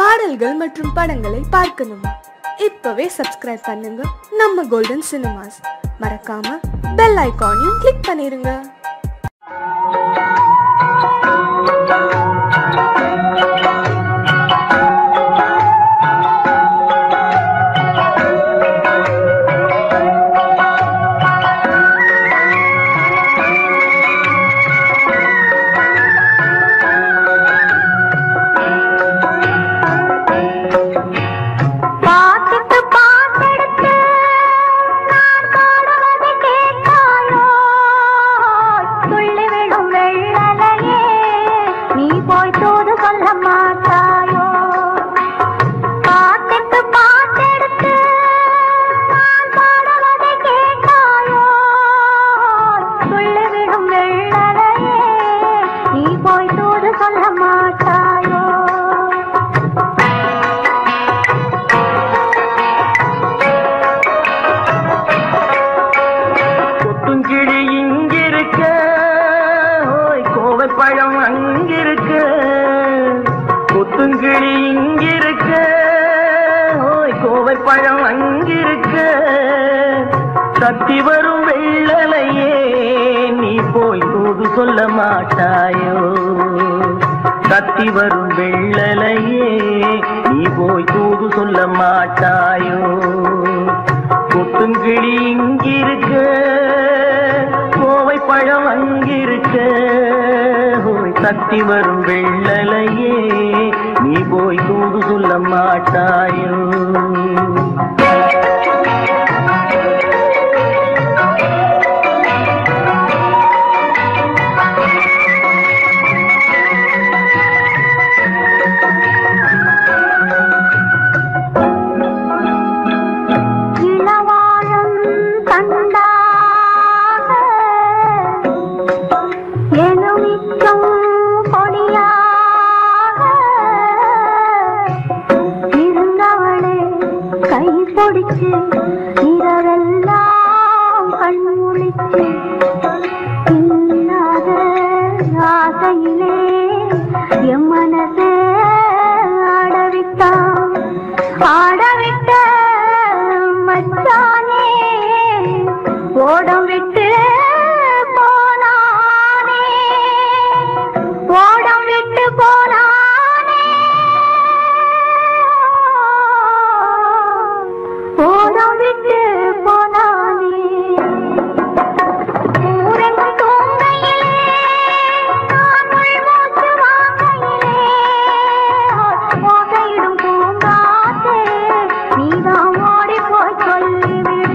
பாடல்கள் மற்றும் படங்களை பார்க்கணுமா? இப்பவே சப்ஸ்கிரைப் பண்ணுங்க நம்ம கோல்டன் சினிமாஸ். மறக்காம பெல் ஐகானையும் கிளிக் பண்ணிருங்க. பழம் அங்கிருக்க தத்தி வரும் வெள்ளலையே நீ போய் தூது சொல்ல மாட்டாயோ. தத்தி வரும் வெள்ளலையே நீ போய் தூது சொல்ல மாட்டாயோ. கொத்துங்கிளி இங்கிருக்க கோவை பழம் அங்கிருக்க தத்தி வரும் வெள்ளலையே நீ போய் தூது சொல்ல மாட்டாயோ. இரவெல்லாம் கண்முழிச்சு இல்லாத ஆசையிலே என் மனசே ஆடவிட்ட மச்சானே ஓடம் விட்டு போனானே ஓடம் விட்டு போனானே ஓடம் விட்டு போனானே. ஊரெங்கும் தூங்கையிலே நான் உள்மூச்சு வாங்கையிலே ஓசையிடும் பூங்காற்றே நீதான் ஓடி போய் சொல்லிவிடு.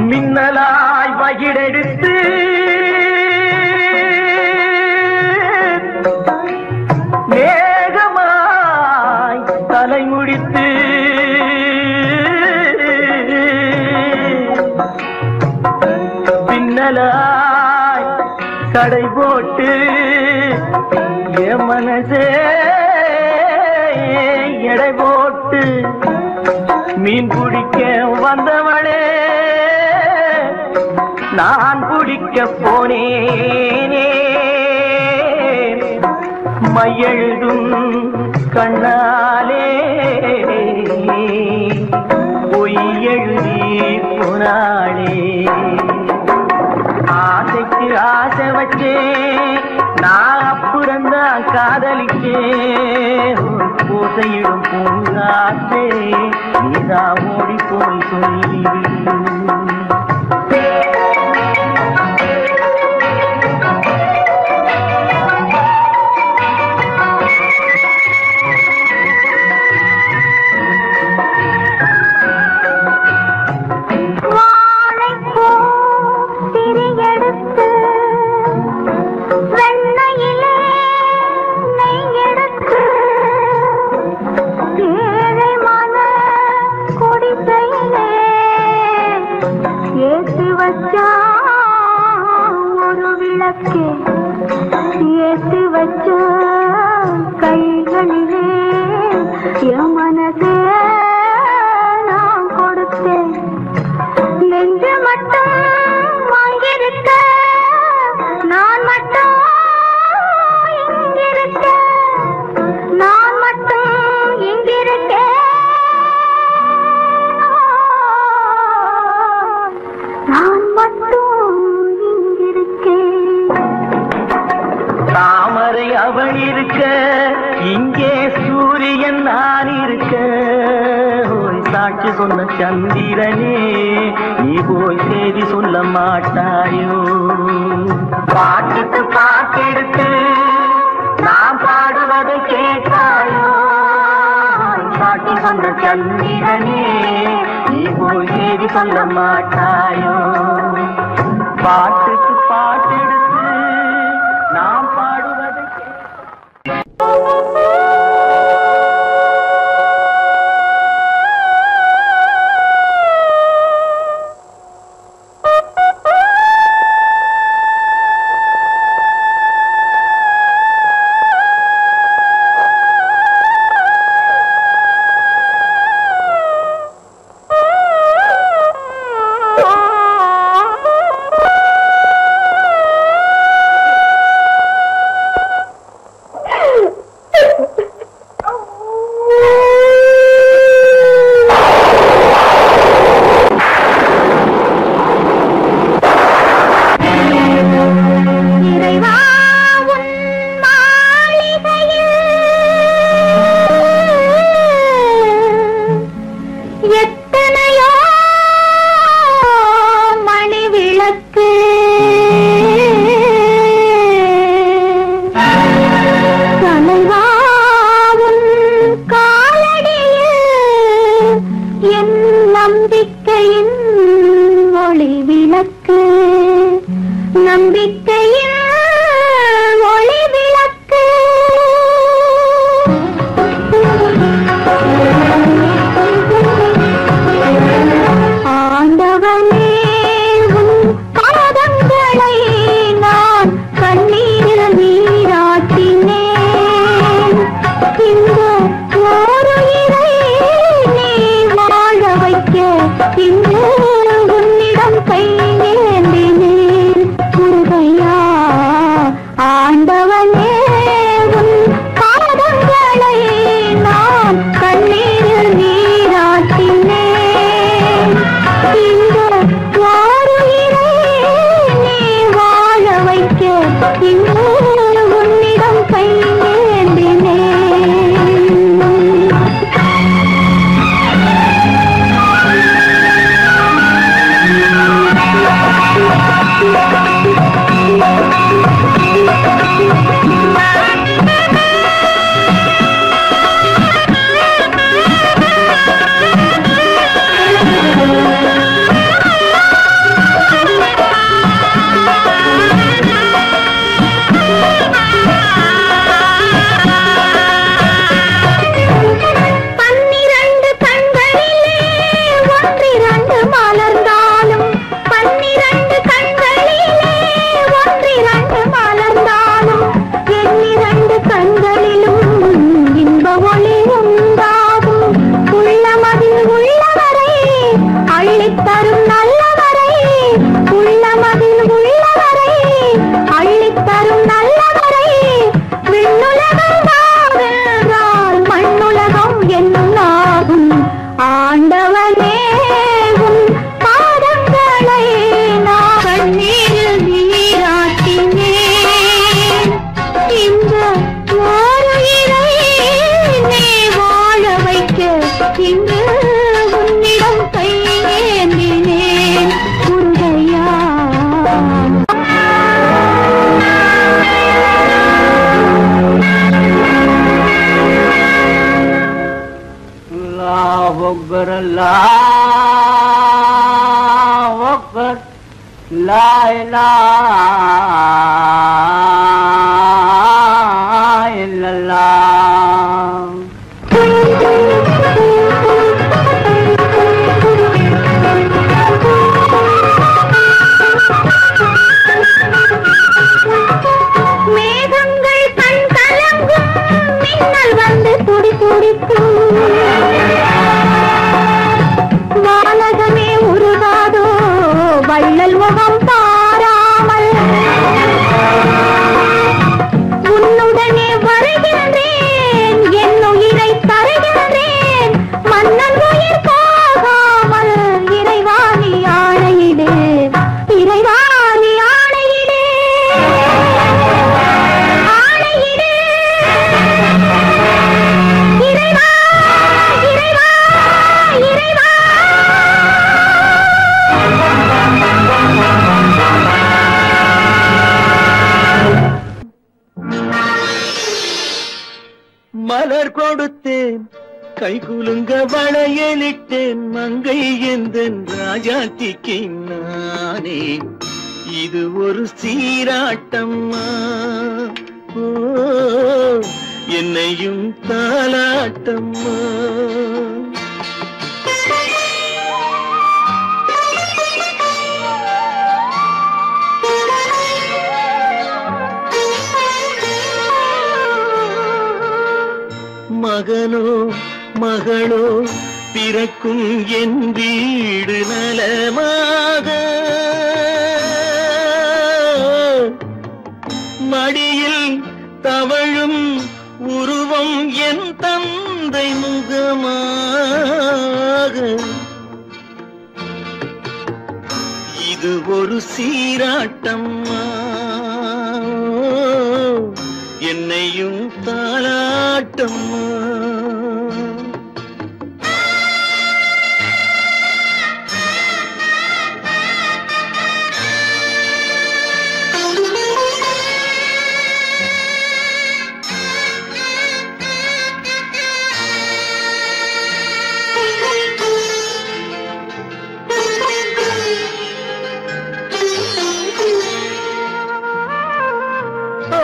மின்னலாய் வகிடெடுத்து மேகமாய் தலை முடித்து பின்னலாய் கடை போட்டு என் மனசே எடை போட்டு மீன் பிடிக்க வந்தவளே நான் பிடிக்க போனேனே. மையெழுதும் கண்ணாலே பொய் எழுதி போனாளே. ஆசைக்கு ஆசை வச்சே நான் அப்புறந்தான் காதலிச்சே. ஓசையிடும் பூங்காற்றே நீதான் ஓடி போய் சொல்லிவிடு. என் மனசே நான் கொடுத்தேன், நெஞ்சு மட்டும் வாங்கியிருக்க, நான் மட்டும் இங்கிருக்க, நான் மட்டும் இங்கிருக்கேன், நான் மட்டும் இங்கிருக்கேன். தாமரை அவள் இருக்க, இங்கே சூரியன் நான் இருக்க, ஓய் சாட்சி சொன்ன சந்திரனே நீ போய் செய்தி சொல்ல மாட்டாயோ? பாட்டுக்கு பாட்டெடுத்து நான் பாடுவதை கேட்டாயோ? சாட்சி சொன்ன சந்திரனே நீ போய் செய்தி சொல்ல மாட்டாயோ? பாட்டுக்கு பாட்டெடுத்து நாம் பாடுவதை மேகங்கள் கண் கலங்கும் மின்னல் வந்து துடி துடிக்கும் கைகுலுங்க வளையலிட்டேன் மங்கை எந்தன் ராஜாத்திக்கு நானே. இது ஒரு சீராட்டம்மா, ஓ என்னையும் தாலாட்டம்மா. மகனோ மகளோ பிறக்கும் என் வீடு நலமாக, மடியில் தவழும் உருவம் என் தந்தை முகமாக. இது ஒரு சீராட்டம்மா, என்னையும் தாலாட்டம்மா.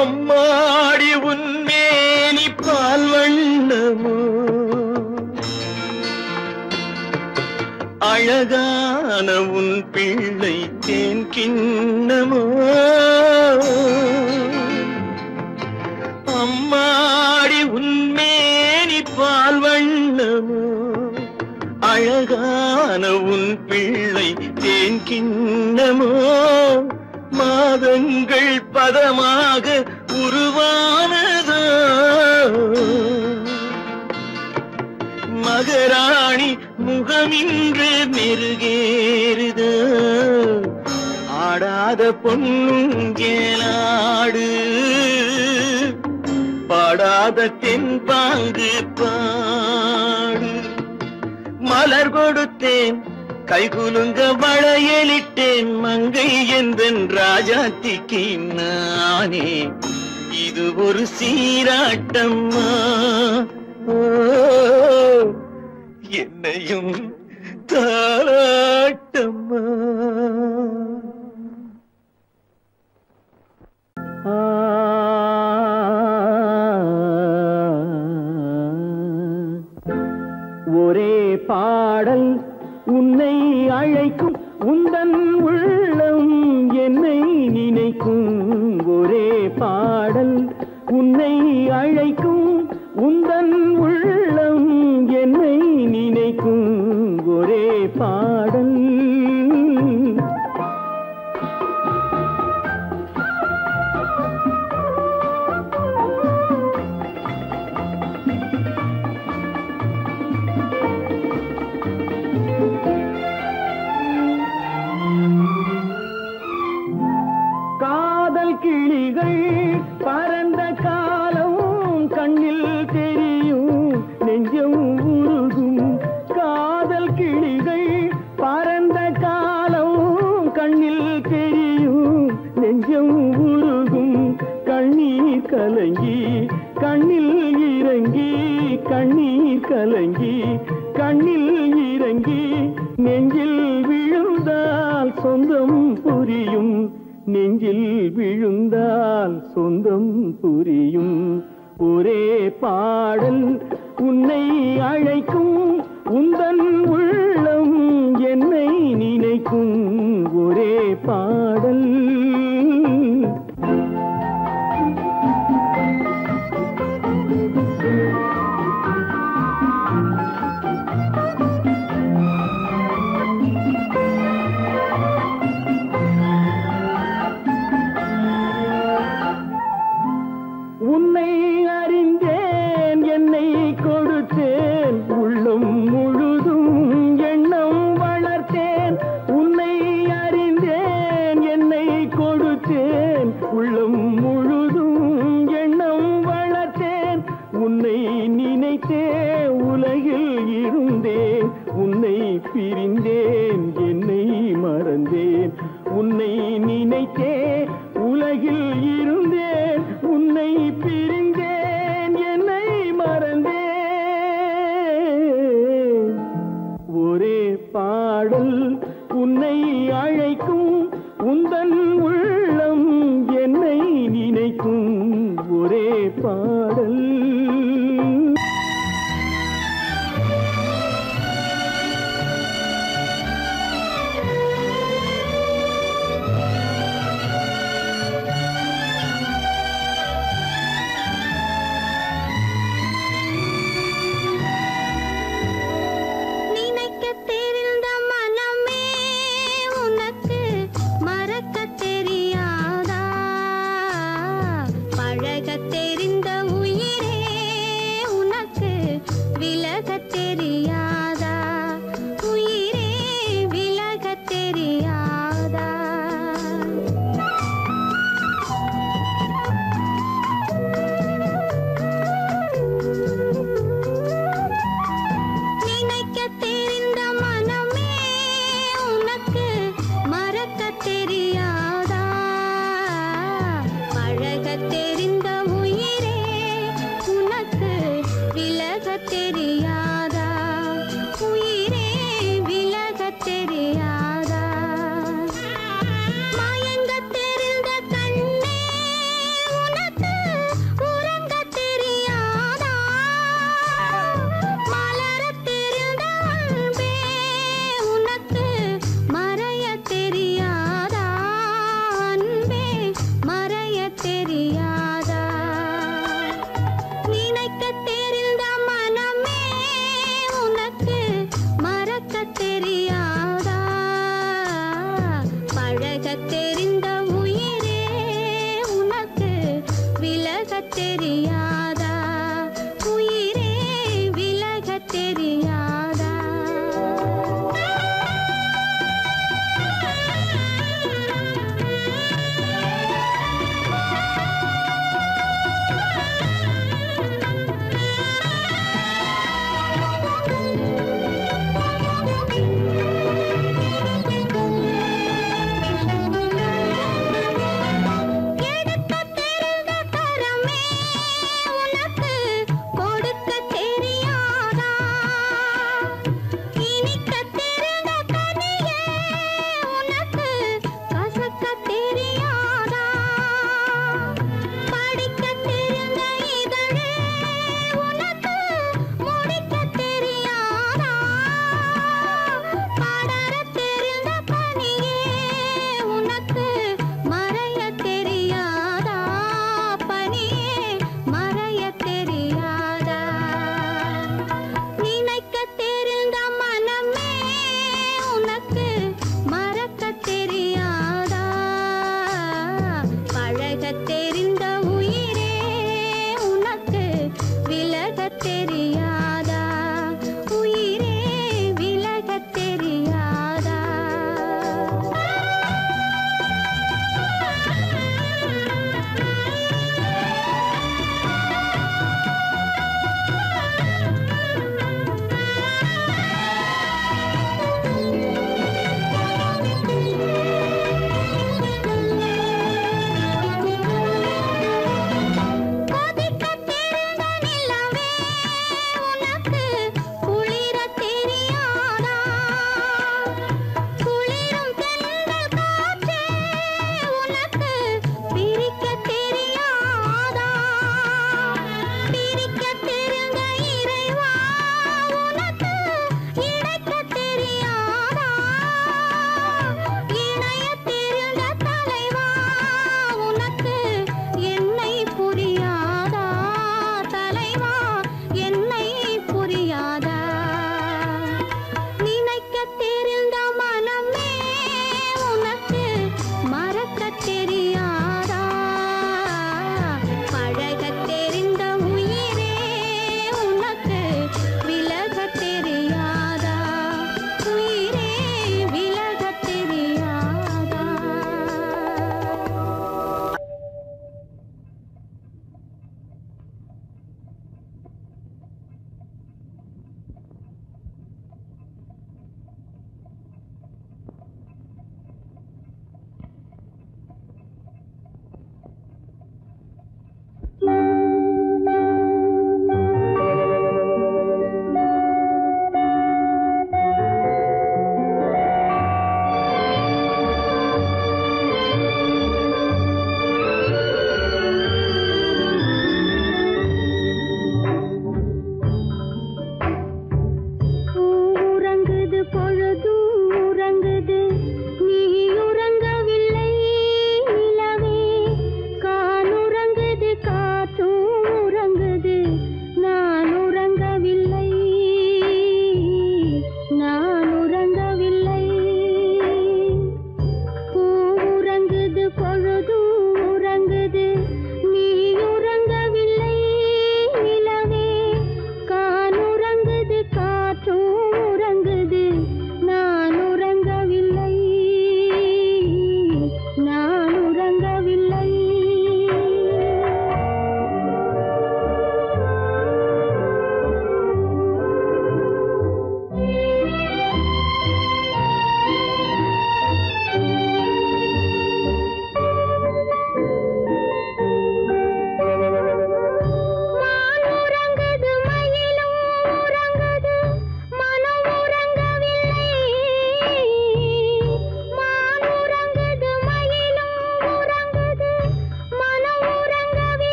அம்மாடி உன்மேனி பால் வண்ணமோ, அழகான உன் பிள்ளை தேன் கிண்ணமோ. அம்மாடி உன்மேனி பால் வண்ணமோ, அழகான உன் பிள்ளை தேன் கிண்ணமோ. மாதங்கள் பதமாக உருவானதோ, மகராணி முகமின்று மெருகேறுதோ. ஆடாத பொன்னுங்கேலாடு, பாடாத தென்பாங்கு பாடு. மலர் கொடுத்தேன் கைகுலுங்க வளையலிட்டேன் மங்கை எந்தன் ராஜாத்திக்கு நானே. இது ஒரு சீராட்டம்மா, ஓ என்னையும் தாலாட்டம்மா. ஒரே பாடல் உன்னை அழைக்கும், உந்தன் உள்ளம் என்னை நினைக்கும். ஒரே பாடல் உன்னை அழைக்கும், உந்தன் உள்ளம் என்னை நினைக்கும். ஒரே பாடல் கிளிகள் பறந்த காலம் கண்ணில் தெரியும், நெஞ்சம் உருகும். காதல் கிளிகள் பறந்த காலம் கண்ணில் தெரியும், நெஞ்சம் உருகும். கண்ணீர் கலங்கி கண்ணில் இறங்கி, கண்ணீர் கலங்கி கண்ணில் இறங்கி, நெஞ்சில் விழுந்தால் சொந்தம் புரியும், நெஞ்சில் விழுந்தால் சொந்தம் புரியும். ஒரே பாடல் உன்னை அழைக்கும், உந்தன் உள்ளம் என்னை நினைக்கும். ஒரே பாடல் உன்னை அறிந்தேன், என்னை கொடுத்தேன், உள்ளம் முழுதும் எண்ணம் வளர்த்தேன். உன்னை அறிந்தேன், என்னை கொடுத்தேன், உள்ளம் முழுதும் எண்ணம் வளர்த்தேன். உன்னை நினைத்தே உலகில் இருந்தேன், உன்னை பிரிந்தேன், என்னை மறந்தேன். உன்னை நினைத்தே உலகில் இருந்தேன், உன்னை பிரிந்தேன், என்னை மறந்தேன். பாடல் உன்னை அழைக்கும் உந்தன் உள்ளம் என்னை நினைக்கும் ஒரே பாடல். நினைக்க தெரிந்த மனமே உனக்கு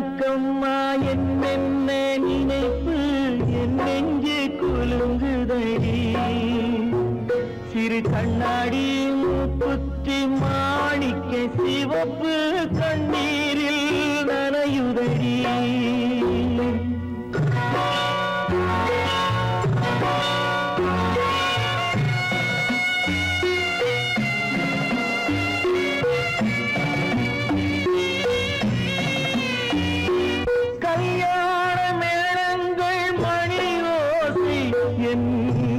ராக்கம்மா என்னென்ன நினைப்பு என் நெஞ்சு குலுங்குதடி சிறு கண்ணாடி மூக்குத்தி மாணிக்க சிவப்பு கண்ணீரில் நனையுதடி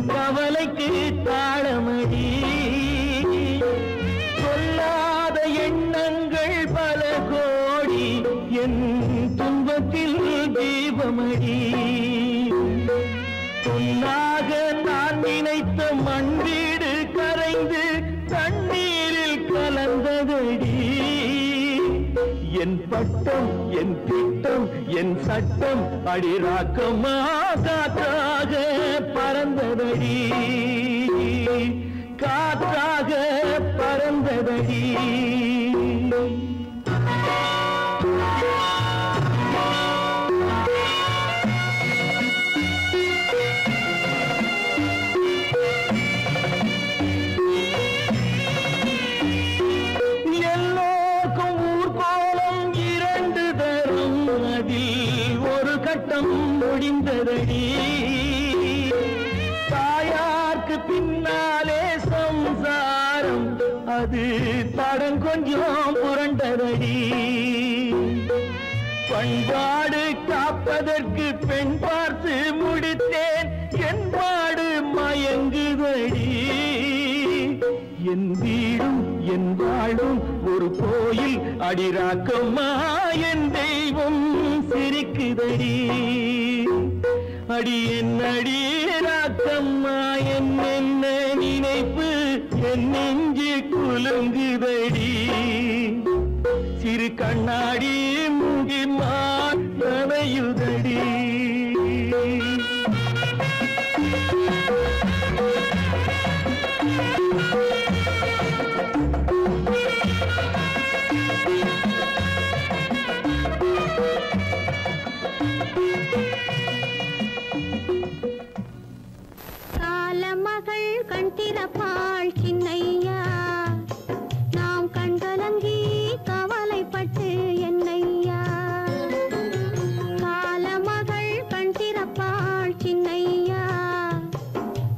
கவலைக்கு தாளமடி சொல்லாத எண்ணங்கள் பல கோடி என் துன்பத்தில் தீபமடி பொன்னாக நான் நினைத்த மண் வீடு கரைந்து தண்ணீரில் கலந்ததடி என் பட்டம் என் திட்டம் என் சட்டம் அடிராக்கமா காற்றாக பறந்ததடி காற்றாக பறந்ததடி ஒரு கட்டம் முடிந்ததடி தாயார்க்கு பின்னாலே சம்சாரம் அது தடம் கொஞ்சம் புரண்டதடி பண்பாடு காப்பதற்கு பெண் பார்த்து முடித்தேன் என்பாடு மயங்குதடி என் வீடும் என் வாழும் ஒரு கோயில் அடிராக்கம்மா என் தெய்வம் சிரிக்குதடி அடி என் அடிராக்கம்மா என்ன நினைப்பு என் நெஞ்சு குலுங்குதடி சிறு கண்ணாடி மூங்கி நனையுதடி காலமகள் கண் திறப்பாள் சின்னையா நாம் கண்கலங்கி கவலைப்பட்டு என்னையா காலமகள் கண் திறப்பாள் சின்னையா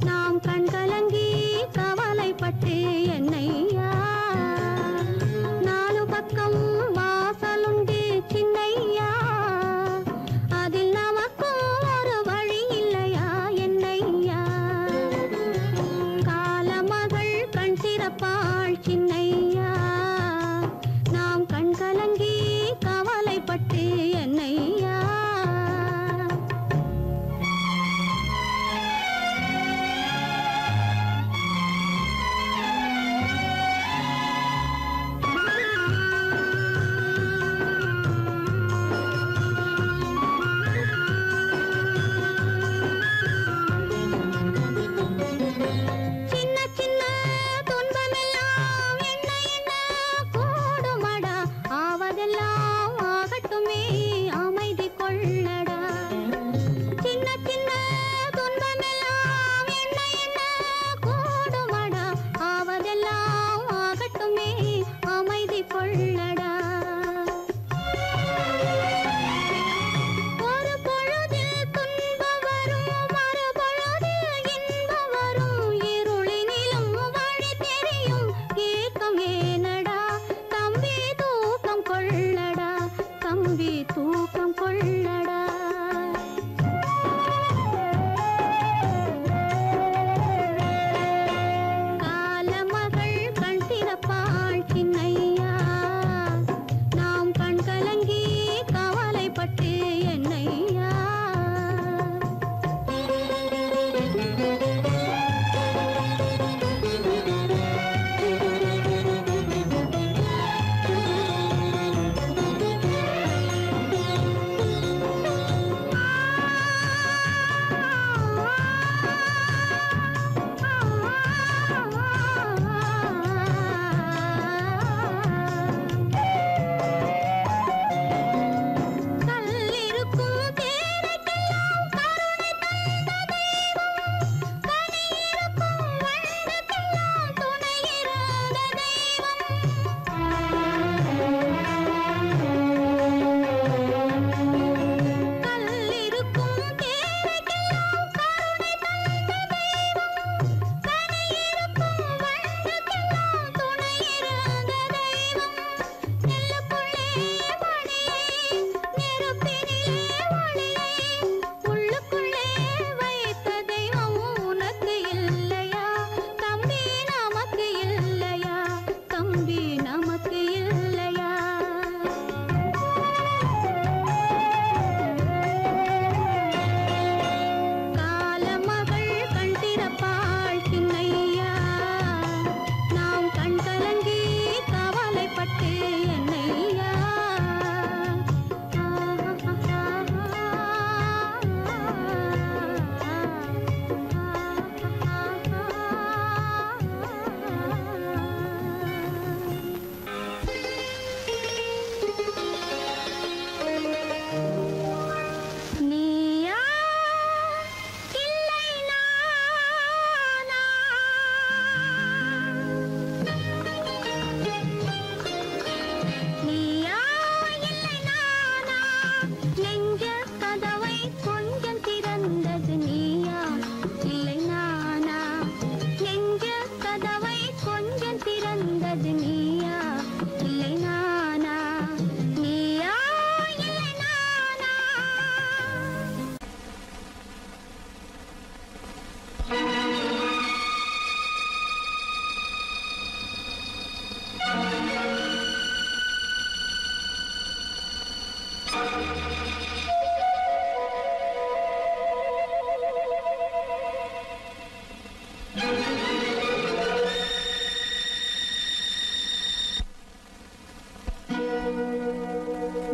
நாம் கண்கலங்கி கவலைப்பட்டு என்னையா நாலு பக்கம் வாசலுண்டு சின்னையா அதில் நமக்கும் ஒரு வழி இல்லையா என்னையா காலமகள் கண் திறப்பாள் சின்னையா நாம் கண்கலங்கி கவலைப்பட்டு என்னையா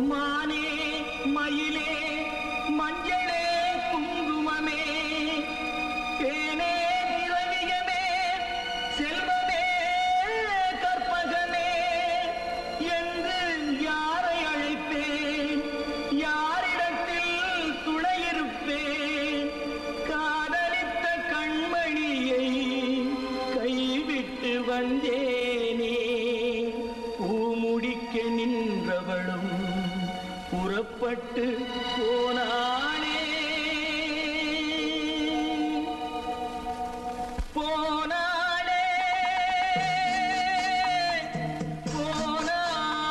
மானே மயிலே மஞ்சளே குங்குமமே தேனே திரவியமே செல்வமே கற்பகமே என்று யாரை அழைப்பேன் யாரிடத்தில் துணையிருப்பேன் காதலித்த கண்மணியை கைவிட்டு வந்தேனே பூமுடிக்க நின்றவளும் புறப்பட்டு போனாளே போனாளே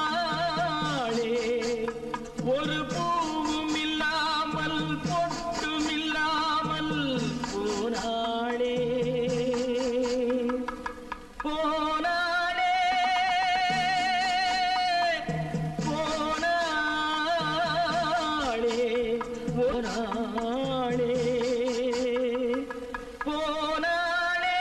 போனாளே ஒரு பூவும் இல்லாமல் பொட்டும் இல்லாமல் போனாளே போனாளே போனாளே போனாளே போனாளே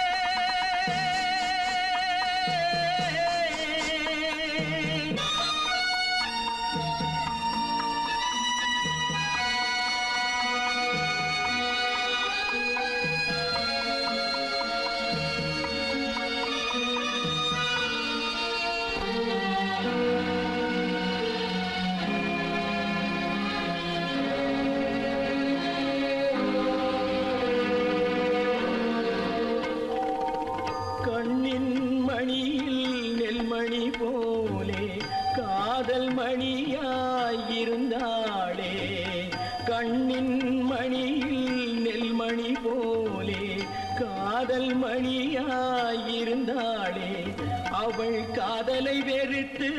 கண்ணின் மணியில் நெல்மணி போலே காதல் மணியாயிருந்தாளே கண்ணின் மணியில் நெல்மணி போலே காதல் மணியாயிருந்தாளே அவள் காதலை வெறுத்து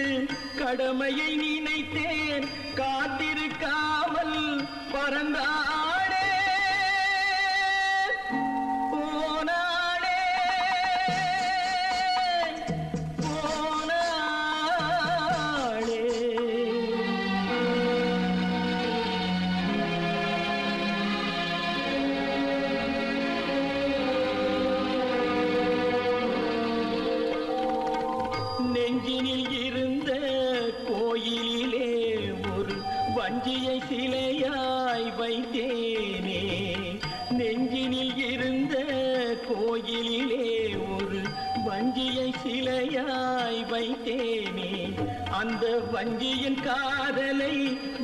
கடமையை நினைத்தேன் காத்திருக்காமல் பறந்தாளே போனாளே போனாளே நெஞ்சினில் இருந்த கோயிலிலே ஒரு வஞ்சியை சிலையாய் வைத்தேனே நெஞ்சினில் இருந்த கோயிலிலே ஒரு வஞ்சியை சிலையாய் வைத்தேனே அந்த வஞ்சியின் காதலை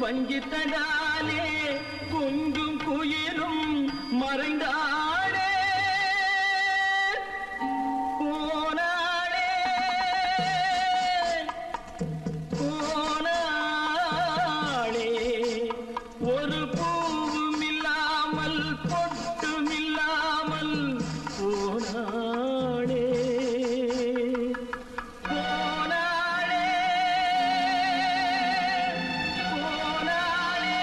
வஞ்சித்ததாலே கொஞ்சும் குயிலும் மறைந்தாளே போனாளே போனாளே ஒரு பூவும் இல்லாமல் பொட்டும் இல்லாமல் போனாளே போனாளே போனாளே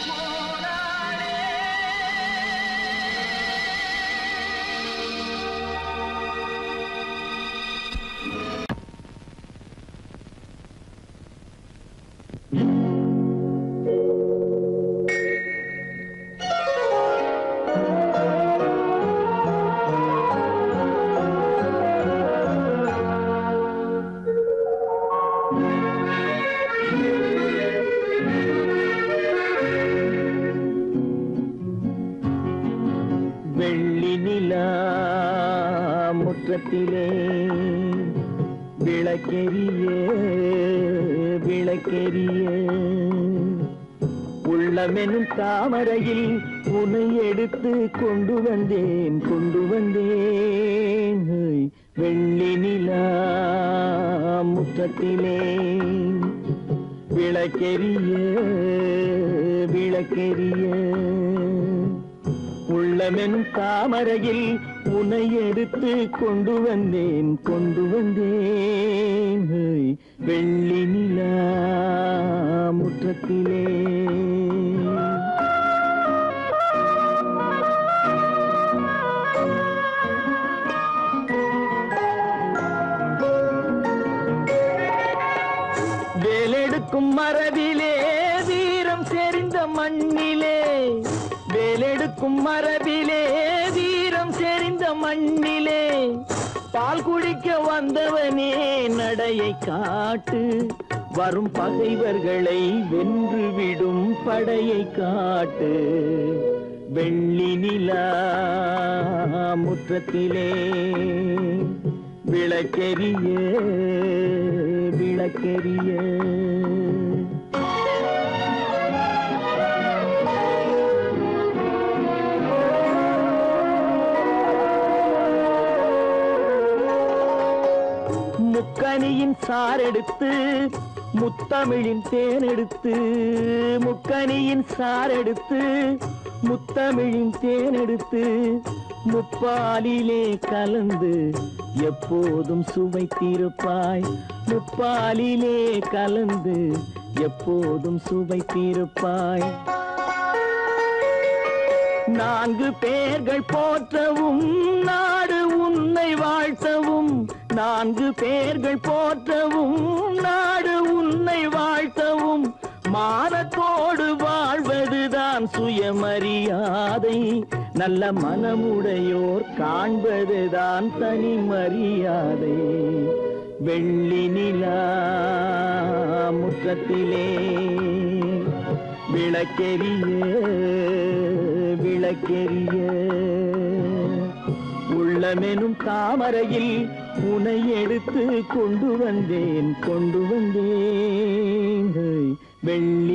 போனாளே வெள்ளி நிலா முற்றத்திலே விளக்கெரிய விளக்கெரிய உள்ளமெனும் தாமரையில் உன்னை எடுத்து கொண்டு வந்தேன் வெள்ளி நிலா முற்றத்திலே விளக்கெரிய விளக்கெரிய உள்ளமெனும் தாமரையில் உன்னை எடுத்து கொண்டு வந்தேன் வெள்ளி நிலா முற்றத்திலே வேலை வேலெடுக்கும் மரபிலே வீரம் செறிந்த மண்ணிலே, வேலெடுக்கும் மரபிலே வீரம் செறிந்த மண்ணிலே, பால் குடிக்க வந்தவனே நடையை காட்டு, வரும் பகைவர்களை வென்றுவிடும் படையை காட்டு. வெள்ளி நிலா முற்றத்திலே விளக்கெரிய விளக்கெரிய. முக்கனியின் சாரெடுத்து முத்தமிழின் தேனெடுத்து, முக்கனியின் சாரெடுத்து முத்தமிழின் தேனெடுத்து, முப்பாலிலே கலந்து எப்போதும் சுவைத்திருப்பாய், முப்பாலிலே கலந்து எப்போதும் சுவைத்திருப்பாய். நான்கு பேர்கள் போற்றவும் நாடு உன்னை வாழ்த்தவும், நான்கு பேர்கள் போற்றவும் நாடு உன்னை வாழ்த்தவும், மானத்தோடு வாழ்வதுதான் சுயமரியாதை, நல்ல மனமுடையோர் காண்பதுதான் தனி மரியாதை. வெள்ளி நிலா முற்றத்திலே விளக்கெரிய விளக்கெரிய. உள்ளமெனும் தாமரையில் உனை எடுத்து கொண்டு வந்தேன் கொண்டு வந்தேன். வெள்ளி